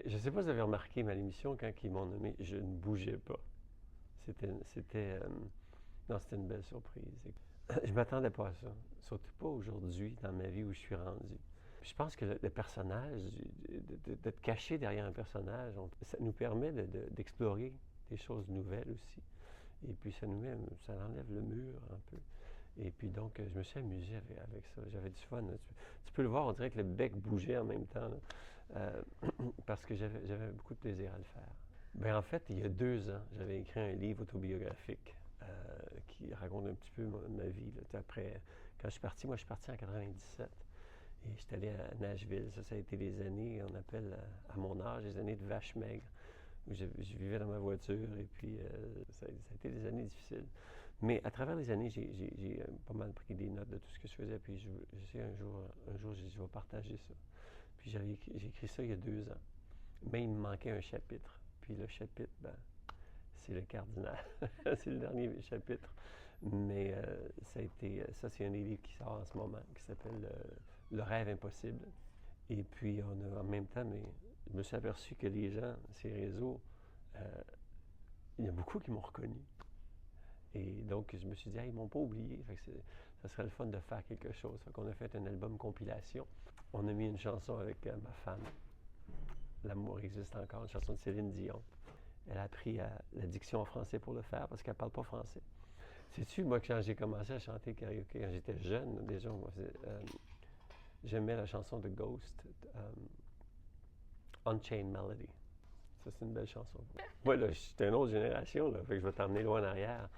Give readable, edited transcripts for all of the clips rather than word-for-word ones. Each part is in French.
je ne sais pas si vous avez remarqué, mais à l'émission, quand ils m'ont nommé, je ne bougeais pas. Non, c'était une belle surprise. Je m'attendais pas à ça. Surtout pas aujourd'hui, dans ma vie où je suis rendu. Je pense que le personnage, d'être caché derrière un personnage, ça nous permet d'explorer des choses nouvelles aussi. Et puis ça enlève le mur un peu. Et puis donc, je me suis amusé avec ça. J'avais du fun. Tu peux le voir, on dirait que le bec bougeait en même temps, là. Parce que j'avais beaucoup de plaisir à le faire. Bien, en fait, il y a 2 ans, j'avais écrit un livre autobiographique qui raconte un petit peu ma vie. Là. Après, quand je suis parti, moi, je suis parti en 97 et j'étais allé à Nashville. Ça a été des années, on appelle à mon âge, des années de vache maigre, où je vivais dans ma voiture et puis ça a été des années difficiles. Mais à travers les années, j'ai pas mal pris des notes de tout ce que je faisais. Puis je sais, un jour, j'ai dit, je vais partager ça. Puis j'ai écrit ça il y a 2 ans. Mais il me manquait un chapitre. Puis le chapitre, ben, c'est le cardinal. C'est le dernier chapitre. Mais ça c'est un des livres qui sort en ce moment, qui s'appelle Le rêve impossible. Et puis en même temps, mais je me suis aperçu que les gens, ces réseaux, euh, il y a beaucoup qui m'ont reconnu. Et donc, je me suis dit, ah, ils m'ont pas oublié. Fait que ça serait le fun de faire quelque chose. Fait qu'on a fait un album compilation. On a mis une chanson avec ma femme. L'amour existe encore, une chanson de Céline Dion. Elle a appris la diction en français pour le faire parce qu'elle parle pas français. Sais-tu, moi, quand j'ai commencé à chanter karaoké, quand j'étais jeune, déjà, j'aimais la chanson de Ghost, Unchained Melody. Ça, c'est une belle chanson. Moi, là, j'étais une autre génération, là, fait que je vais t'emmener loin en arrière.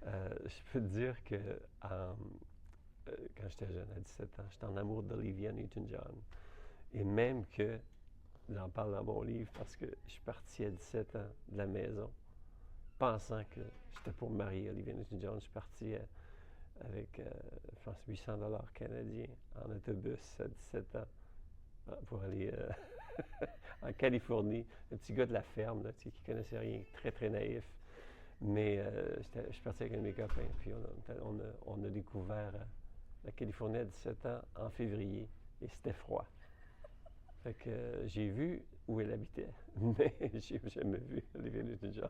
Je peux te dire que quand j'étais jeune, à 17 ans, j'étais en amour d'Olivia Newton-John. Et même que, j'en parle dans mon livre, parce que je suis parti à 17 ans de la maison, pensant que j'étais pour me marier Olivia Newton-John. Je suis parti avec, je pense, 800 dollars canadiens en autobus à 17 ans pour aller en Californie. Un petit gars de la ferme, là, qui connaissait rien, très, très naïf. Mais je suis parti avec un de mes copains, puis on a découvert la Californie à 17 ans en février, et c'était froid. Fait que j'ai vu où elle habitait, mais j'ai jamais vu Olivia Newton-John.